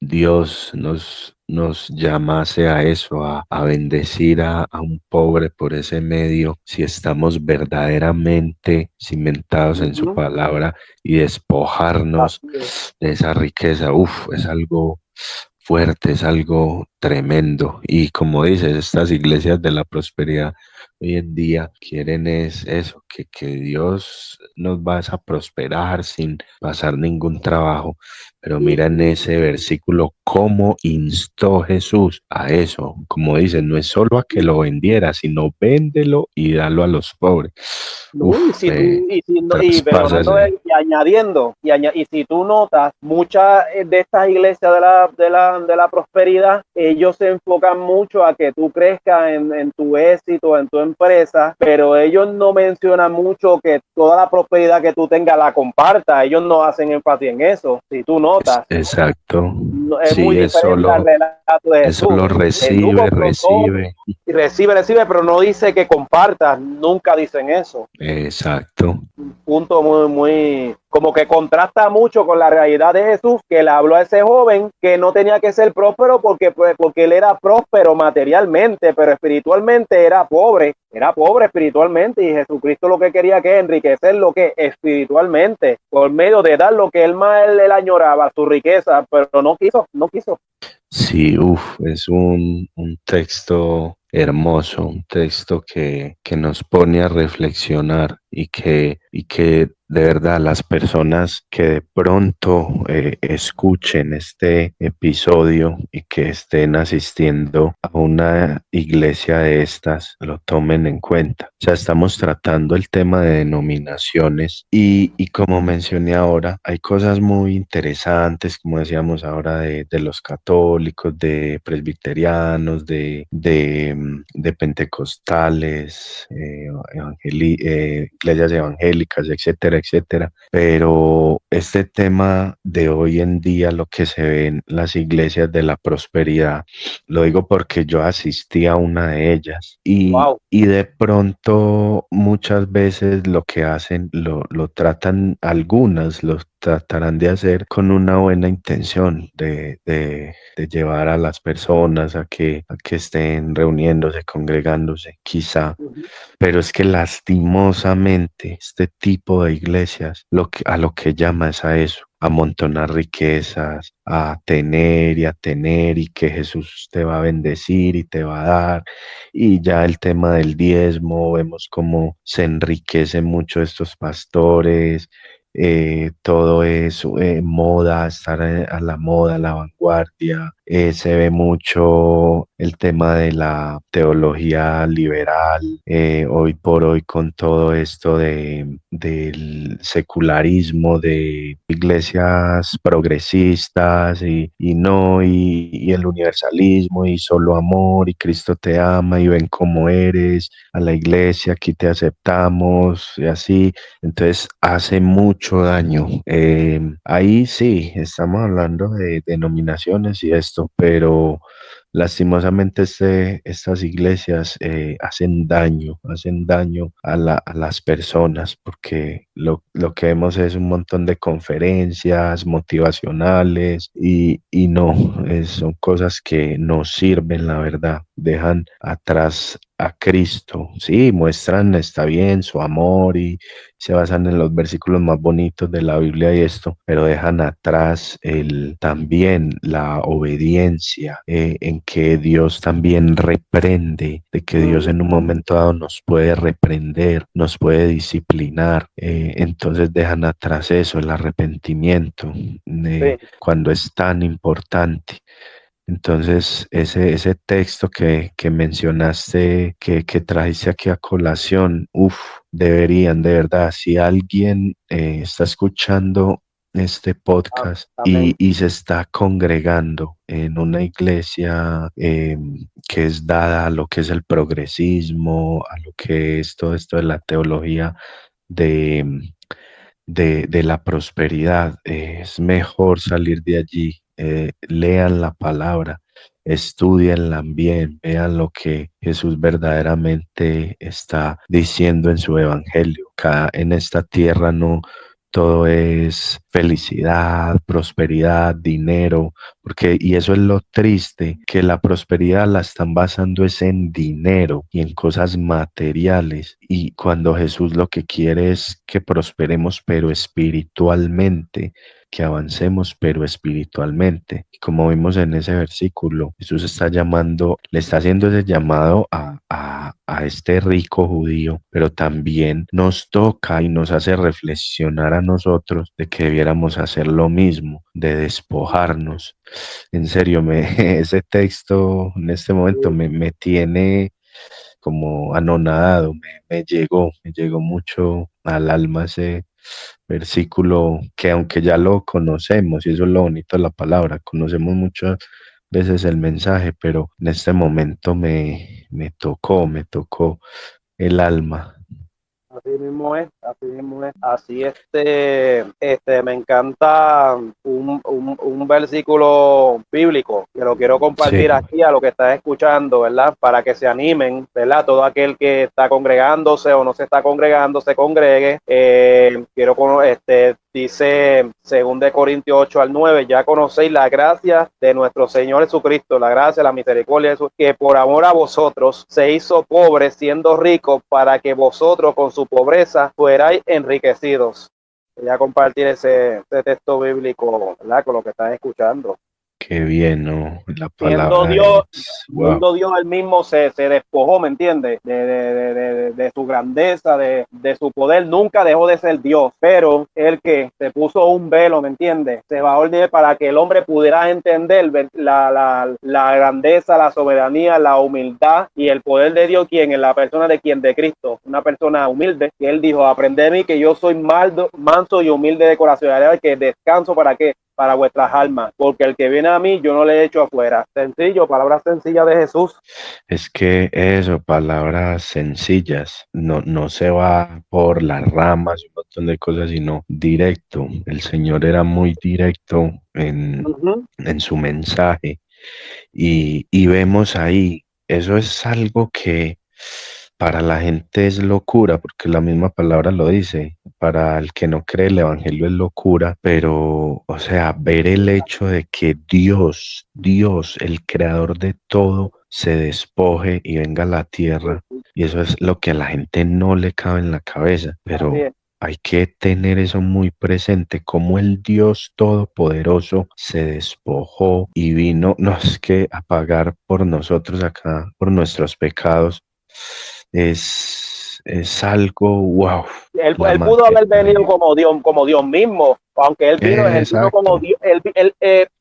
Dios nos llamase a eso, a bendecir a un pobre por ese medio, si estamos verdaderamente cimentados en su palabra y despojarnos de esa riqueza. Es algo fuerte, es algo tremendo. Y como dices, estas iglesias de la prosperidad hoy en día quieren es eso, que Dios nos va a prosperar sin pasar ningún trabajo. Pero mira en ese versículo cómo instó Jesús a eso. Como dice, no es solo a que lo vendiera, sino véndelo y dalo a los pobres. No, y Uf, si tú, y, si no- y perdonando traspásase. y añadiendo, y si tú notas, muchas de estas iglesias de la prosperidad, ellos se enfocan mucho a que tú crezcas en tu éxito, en tu empresa, pero ellos no mencionan mucho que toda la prosperidad que tú tengas la compartas. Ellos no hacen énfasis en eso. Si tú notas, Exacto. es muy Sí, diferente al relato de eso Jesús. lo Jesús recibe, confrontó recibe. y recibe, pero no dice que compartas. Nunca dicen eso. Exacto. Punto muy, como que contrasta mucho con la realidad de Jesús, que le habló a ese joven que no tenía que ser próspero porque él era próspero materialmente, pero espiritualmente era pobre espiritualmente, y Jesucristo lo que quería que enriquecer lo que espiritualmente, por medio de dar lo que él más él añoraba, su riqueza, pero no quiso. Sí, es un texto hermoso, un texto que nos pone a reflexionar y que de verdad las personas que de pronto escuchen este episodio y que estén asistiendo a una iglesia de estas lo tomen en cuenta. O sea, estamos tratando el tema de denominaciones y como mencioné ahora, hay cosas muy interesantes, como decíamos ahora, de los católicos, de presbiterianos, de pentecostales, iglesias evangélicas, etcétera, etcétera. Pero este tema de hoy en día, lo que se ve en las iglesias de la prosperidad, lo digo porque yo asistí a una de ellas Wow. y de pronto muchas veces lo que hacen, lo tratan, algunas lo tratarán de hacer con una buena intención de llevar a las personas a que estén reuniéndose, congregándose, quizá. Pero es que lastimosamente este tipo de iglesias a lo que llama es a eso, a amontonar riquezas, a tener y que Jesús te va a bendecir y te va a dar. Y ya el tema del diezmo, vemos cómo se enriquecen mucho estos pastores. Todo es moda, estar a la moda, a la vanguardia. Se ve mucho el tema de la teología liberal, hoy por hoy con todo esto del secularismo, de iglesias progresistas y el universalismo y solo amor y Cristo te ama y ven cómo eres, a la iglesia, aquí te aceptamos y así. Entonces hace mucho daño. Ahí sí, estamos hablando de denominaciones y esto, pero lastimosamente estas iglesias hacen daño a las personas porque lo que vemos es un montón de conferencias motivacionales y no, son cosas que no sirven, la verdad, dejan atrás a Cristo, sí, muestran, está bien, su amor y se basan en los versículos más bonitos de la Biblia y esto, pero dejan atrás también la obediencia, en que Dios también reprende, de que Dios en un momento dado nos puede reprender, nos puede disciplinar, entonces dejan atrás eso, el arrepentimiento, cuando es tan importante. Entonces, ese texto que mencionaste, que trajiste aquí a colación, deberían, de verdad, si alguien está escuchando este podcast Amén. y se está congregando en una iglesia que es dada a lo que es el progresismo, a lo que es todo esto de la teología de, de la prosperidad, es mejor salir de allí, lean la palabra, estudienla bien, vean lo que Jesús verdaderamente está diciendo en su evangelio. Acá en esta tierra todo es felicidad, prosperidad, dinero, porque, y eso es lo triste, que la prosperidad la están basando es en dinero y en cosas materiales, y cuando Jesús lo que quiere es que prosperemos, pero espiritualmente, que avancemos, pero espiritualmente. Y como vimos en ese versículo, Jesús está llamando, le está haciendo ese llamado a este rico judío, pero también nos toca y nos hace reflexionar a nosotros de que debiéramos hacer lo mismo, de despojarnos. En serio, ese texto en este momento me tiene como anonadado, me llegó mucho al alma ese versículo que aunque ya lo conocemos, y eso es lo bonito de la palabra, conocemos muchas veces el mensaje, pero en este momento me tocó el alma. Así mismo es, así mismo es. Así me encanta un versículo bíblico que lo quiero Sí, compartir aquí a lo que estás escuchando, ¿verdad? Para que se animen, ¿verdad? Todo aquel que está congregándose o no se está congregando, se congregue. Dice 2 Corintios 8 al 9, ya conocéis la gracia de nuestro Señor Jesucristo, la gracia, la misericordia de Jesús, que por amor a vosotros se hizo pobre siendo rico para que vosotros con su pobreza fuerais enriquecidos. Voy a compartir ese texto bíblico, ¿verdad? Con lo que están escuchando. qué bien, ¿no? La Siendo palabra Dios, es, wow. siendo Dios él mismo se despojó, ¿me entiendes? De su grandeza, de su poder, nunca dejó de ser Dios, pero el que se puso un velo, ¿me entiendes? Se va a ordenar para que el hombre pudiera entender la grandeza, la soberanía, la humildad y el poder de Dios, quien en la persona de quien, de Cristo, una persona humilde, que él dijo, aprended de mí que yo soy manso y humilde de corazón, que descanso para vuestras almas, porque el que viene a mí yo no le echo afuera. Sencillo, palabras sencillas de Jesús. Es que eso, palabras sencillas, no se va por las ramas, un montón de cosas, sino directo. El Señor era muy directo en su mensaje y vemos ahí, eso es algo que para la gente es locura, porque la misma palabra lo dice. Para el que no cree, el evangelio es locura, pero, o sea, ver el hecho de que Dios, el creador de todo, se despoje y venga a la tierra, y eso es lo que a la gente no le cabe en la cabeza, pero hay que tener eso muy presente, como el Dios Todopoderoso se despojó y vino, no es que a pagar por nosotros acá, por nuestros pecados, es algo, wow, la Él pudo haber majestad de venido Dios. como Dios mismo, aunque él vino como Exacto, Dios.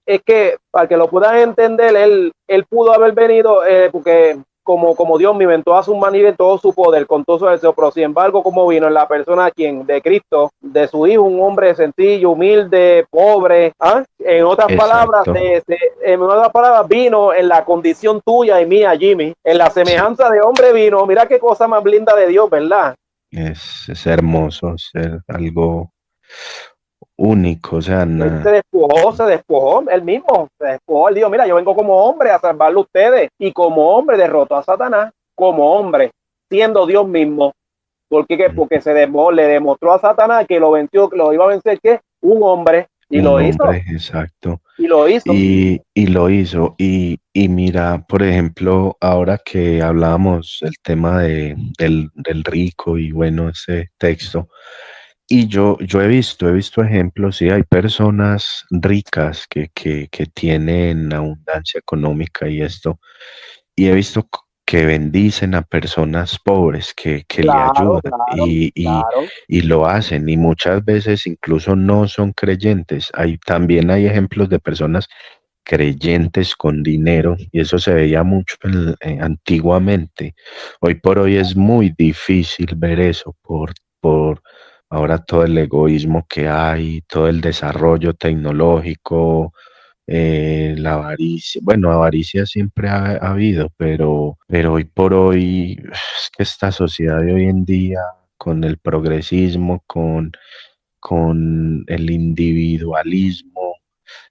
Es que para que lo puedan entender, él pudo haber venido porque como Dios mismo en toda su humanidad, en todo su poder, con todo su deseo, pero sin embargo, como vino en la persona quien de Cristo, de su hijo, un hombre sencillo, humilde, pobre, ¿ah? exacto. En otras palabras, vino en la condición tuya y mía, Jimmy, en la Sí, semejanza de hombre vino. Mira qué cosa más linda de Dios, ¿verdad? es hermoso ser algo único, o sea, Él se despojó, él mismo, se despojó, él dijo, mira, yo vengo como hombre a salvarlo a ustedes, y como hombre derrotó a Satanás, como hombre, siendo Dios mismo. ¿Por qué? Porque le demostró a Satanás que lo venció, que lo iba a vencer, que un hombre, y un lo hizo, hombre, exacto. y lo hizo. Y lo hizo. Y mira, por ejemplo, ahora que hablábamos el tema del rico y bueno, ese texto, y yo he visto ejemplos, sí, hay personas ricas que tienen abundancia económica y esto, y he visto que bendicen a personas pobres, que le Claro, ayudan claro, claro. y lo hacen, y muchas veces incluso no son creyentes. También hay ejemplos de personas creyentes con dinero, y eso se veía mucho antiguamente. Hoy por hoy es muy difícil ver eso por ahora todo el egoísmo que hay, todo el desarrollo tecnológico, la avaricia. Bueno, avaricia siempre ha habido, pero hoy por hoy es que esta sociedad de hoy en día, con el progresismo, con el individualismo,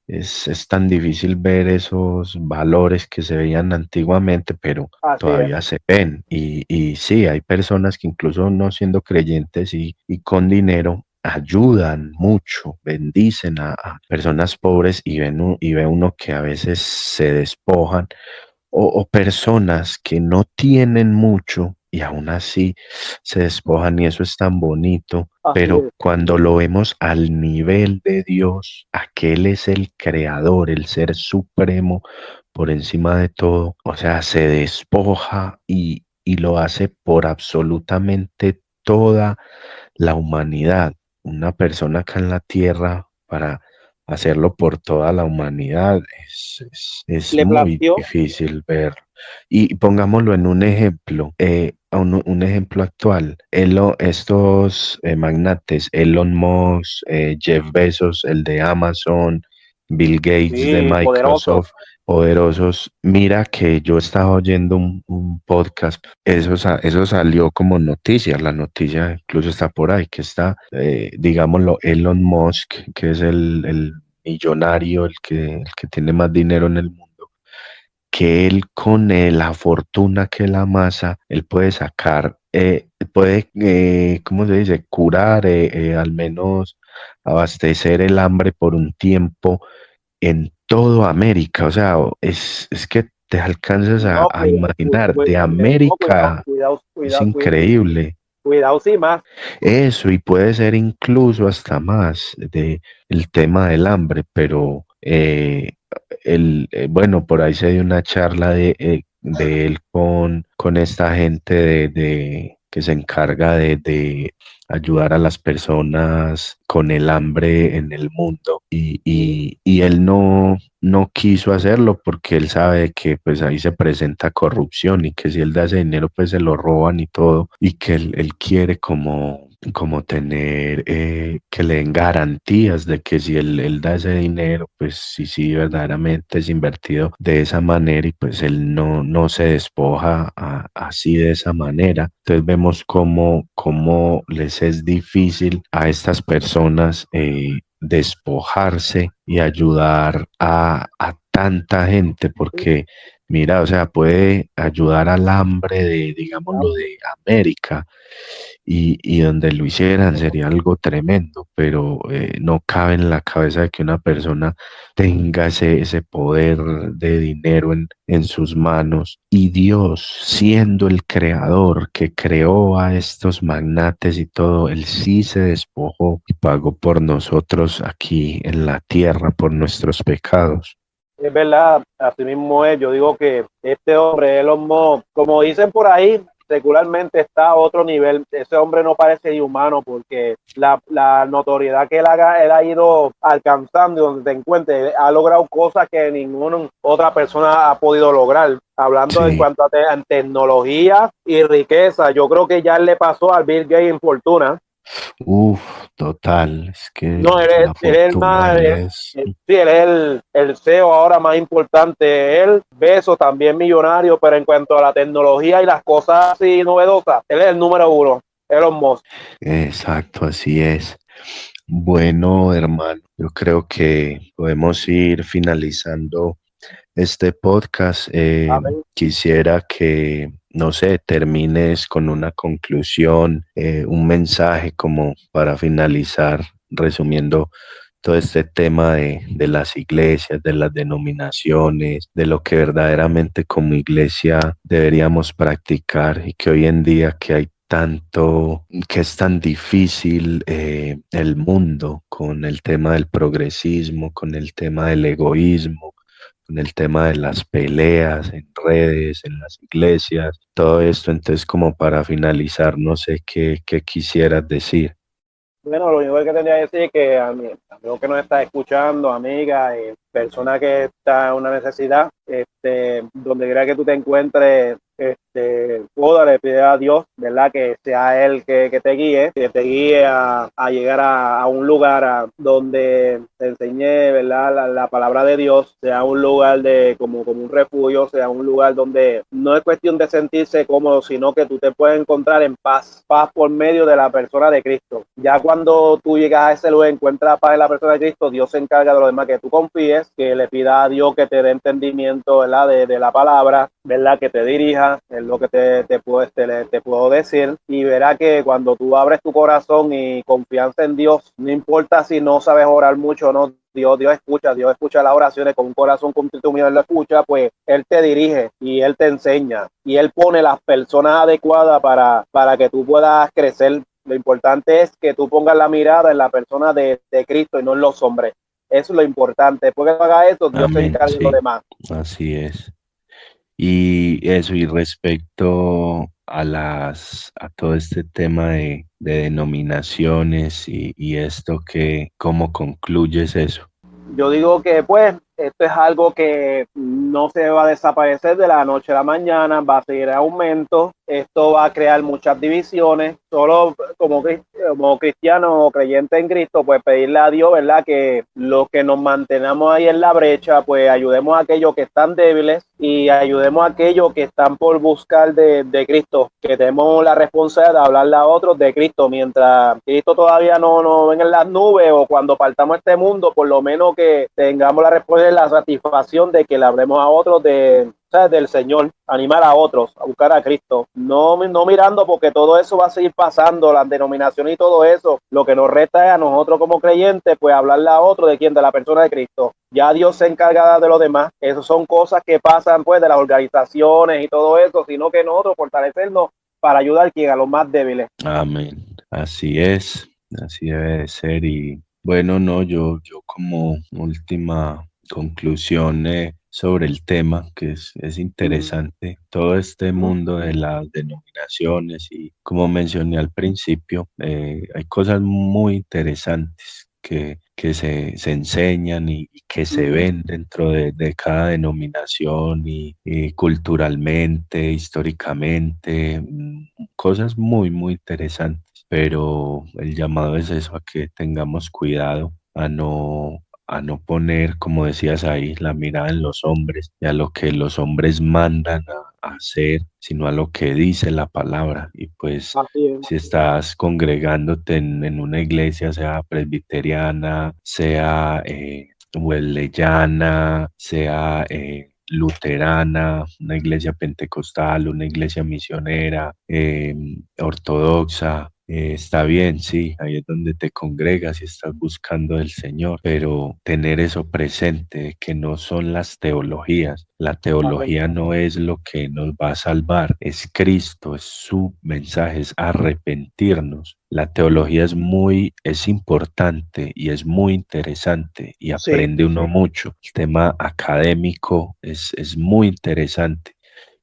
es tan difícil ver esos valores que se veían antiguamente, pero Así es. todavía se ven. Y sí, hay personas que incluso no siendo creyentes y con dinero ayudan mucho, bendicen a personas pobres y y ve uno que a veces se despojan o personas que no tienen mucho y aún así se despojan y eso es tan bonito, Así pero es. cuando lo vemos al nivel de Dios, aquel es el creador, el ser supremo por encima de todo, o sea, se despoja y lo hace por absolutamente toda la humanidad. Una persona acá en la tierra para hacerlo por toda la humanidad es Le muy planteó, difícil verlo. Y pongámoslo en un ejemplo, un ejemplo actual. Estos magnates, Elon Musk, Jeff Bezos, el de Amazon, Bill Gates de sí, poderoso. Microsoft, poderosos. Mira que yo estaba oyendo un podcast, eso salió como noticia, la noticia incluso está por ahí, que está, digámoslo, Elon Musk, que es el millonario, el que tiene más dinero en el mundo, que él con la fortuna que él amasa, él puede sacar, ¿cómo se dice? Curar, al menos abastecer el hambre por un tiempo en toda América. O sea, es que te alcanzas No, a imaginar, de no, cuidado, América, cuidado, es cuidado, cuidado, increíble. cuidado, sí, más. Eso, y puede ser incluso hasta más de el tema del hambre, pero bueno, por ahí se dio una charla de él con esta gente que se encarga de ayudar a las personas con el hambre en el mundo y él no quiso hacerlo porque él sabe que pues ahí se presenta corrupción y que si él da ese dinero pues se lo roban y todo y que él quiere como tener que le den garantías de que si él da ese dinero, pues sí, verdaderamente es invertido de esa manera y pues él no se despoja así de esa manera. Entonces vemos cómo les es difícil a estas personas despojarse y ayudar a tanta gente porque mira, o sea, puede ayudar al hambre de, digámoslo, de América y donde lo hicieran sería algo tremendo, pero no cabe en la cabeza de que una persona tenga ese poder de dinero en sus manos y Dios, siendo el creador que creó a estos magnates y todo, él sí se despojó y pagó por nosotros aquí en la tierra, por nuestros pecados. Es verdad, así mismo es. Yo digo que este hombre, Elon Musk, como dicen por ahí, secularmente está a otro nivel. Ese hombre no parece ni humano porque la notoriedad que él ha ido alcanzando y donde te encuentres, ha logrado cosas que ninguna otra persona ha podido lograr. Hablando en Sí. cuanto a tecnología y riqueza, yo creo que ya le pasó al Bill Gates en fortuna. Uf, total, es que No, la él es el fortuna más, de él es... sí, él es el CEO ahora más importante. Él, Beso, también millonario, pero en cuanto a la tecnología y las cosas así novedosas, él es el número uno, Elon Musk. Exacto, así es. Bueno, hermano, yo creo que podemos ir finalizando este podcast. Amén. Quisiera que, no sé, termines con una conclusión, un mensaje como para finalizar, resumiendo todo este tema de las iglesias, de las denominaciones, de lo que verdaderamente como iglesia deberíamos practicar y que hoy en día que hay tanto, que es tan difícil el mundo con el tema del progresismo, con el tema del egoísmo, con el tema de las peleas en redes, en las iglesias, todo esto. Entonces, como para finalizar, no sé qué quisieras decir. Bueno, lo único que tendría que decir es que a mi amigo que nos está escuchando, amiga, persona que está en una necesidad, donde quiera que tú te encuentres, le pide a Dios, ¿verdad? Que sea Él que te guíe a llegar a un lugar donde te enseñe, ¿verdad? La palabra de Dios, sea un lugar como un refugio, sea un lugar donde no es cuestión de sentirse cómodo, sino que tú te puedes encontrar en paz por medio de la persona de Cristo. Ya cuando tú llegas a ese lugar, encuentras paz en la persona de Cristo, Dios se encarga de lo demás, que tú confíes, que le pida a Dios que te dé entendimiento, ¿verdad? De la palabra, ¿verdad? Que te dirija, es lo que te puedo decir. Y verá que cuando tú abres tu corazón y confianza en Dios, no importa si no sabes orar mucho o no, Dios escucha las oraciones con un corazón contrito mío, Él lo escucha, pues Él te dirige y Él te enseña y Él pone las personas adecuadas para que tú puedas crecer. Lo importante es que tú pongas la mirada en la persona de Cristo y no en los hombres. Eso es lo importante. Después que haga eso, Dios se Amén, encarga de lo sí, demás. así es. Y eso, y respecto a todo este tema de denominaciones y esto que, ¿cómo concluyes eso? Yo digo que pues esto es algo que no se va a desaparecer de la noche a la mañana, va a seguir en aumento, esto va a crear muchas divisiones, solo como cristiano o creyente en Cristo, pues pedirle a Dios, ¿verdad? Que los que nos mantenamos ahí en la brecha, pues ayudemos a aquellos que están débiles y ayudemos a aquellos que están por buscar de Cristo, que tenemos la responsabilidad de hablarle a otros de Cristo, mientras Cristo todavía no ven en las nubes o cuando partamos este mundo, por lo menos que tengamos la responsabilidad, la satisfacción de que le hablemos a otros ¿sabes? Del Señor, animar a otros a buscar a Cristo, no mirando porque todo eso va a seguir pasando, las denominaciones y todo eso, lo que nos resta es a nosotros como creyentes, pues hablarle a otro de quién, de la persona de Cristo. Ya Dios se encarga de lo demás, eso son cosas que pasan pues de las organizaciones y todo eso, sino que nosotros fortalecernos para ayudar a los más débiles. Amén. Así es, así debe de ser. Y bueno, no, yo como última conclusión sobre el tema, que es interesante, todo este mundo de las denominaciones y como mencioné al principio, hay cosas muy interesantes que se enseñan y que se ven dentro de cada denominación y culturalmente, históricamente, cosas muy, muy interesantes, pero el llamado es eso, a que tengamos cuidado, a no poner, como decías ahí, la mirada en los hombres y a lo que los hombres mandan a hacer, sino a lo que dice la palabra. Y pues Así es. si estás congregándote en una iglesia, sea presbiteriana, sea wesleyana, sea luterana, una iglesia pentecostal, una iglesia misionera, ortodoxa. Está bien, sí, ahí es donde te congregas y estás buscando del Señor, pero tener eso presente, que no son las teologías. La teología no es lo que nos va a salvar, es Cristo, es su mensaje, es arrepentirnos. La teología es importante y es muy interesante y Sí, aprende uno mucho. El tema académico es muy interesante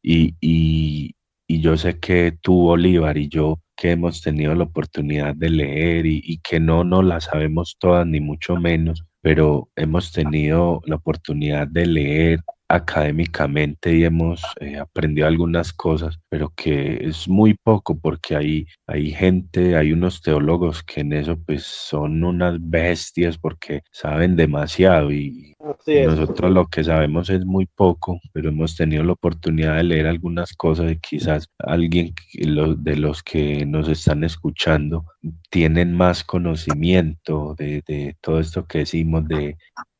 y, y, y yo sé que tú, Bolívar, y yo, que hemos tenido la oportunidad de leer y que no nos la sabemos todas, ni mucho menos, pero hemos tenido la oportunidad de leer académicamente y hemos aprendido algunas cosas, pero que es muy poco porque hay gente, hay unos teólogos que en eso pues son unas bestias porque saben demasiado así y es. nosotros lo que sabemos es muy poco, pero hemos tenido la oportunidad de leer algunas cosas y quizás alguien de los que nos están escuchando tienen más conocimiento de todo esto que decimos, de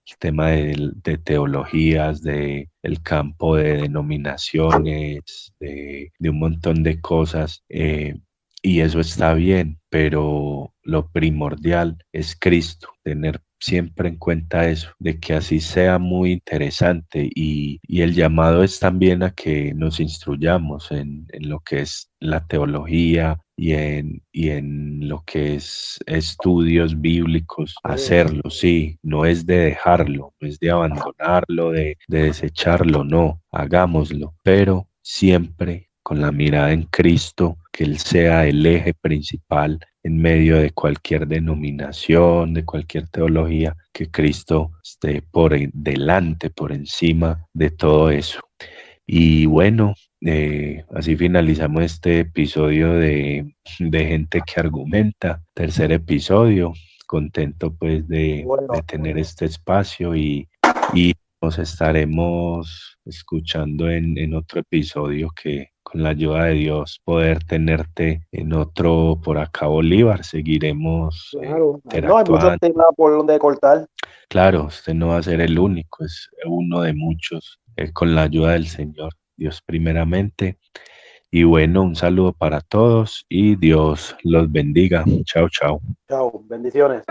el tema de teologías, de el campo de denominaciones, de un montón de cosas. Y eso está bien, pero lo primordial es Cristo, tener siempre en cuenta eso, de que así sea muy interesante y el llamado es también a que nos instruyamos en lo que es la teología y en lo que es estudios bíblicos, hacerlo, sí, no es de dejarlo, no es de abandonarlo, de desecharlo, no, hagámoslo, pero siempre con la mirada en Cristo, que Él sea el eje principal en medio de cualquier denominación, de cualquier teología, que Cristo esté delante, por encima de todo eso. Y bueno, así finalizamos este episodio de Gente que Argumenta, tercer episodio. Contento pues de Bueno, tener este espacio y nos estaremos escuchando en otro episodio que con la ayuda de Dios poder tenerte en otro por acá, Bolívar. Seguiremos claro. No, hay muchos interactuando. temas por donde cortar. Claro, usted no va a ser el único, es uno de muchos, con la ayuda del Señor. Dios primeramente. Y bueno, un saludo para todos y Dios los bendiga. Chao, chao. Chao, bendiciones.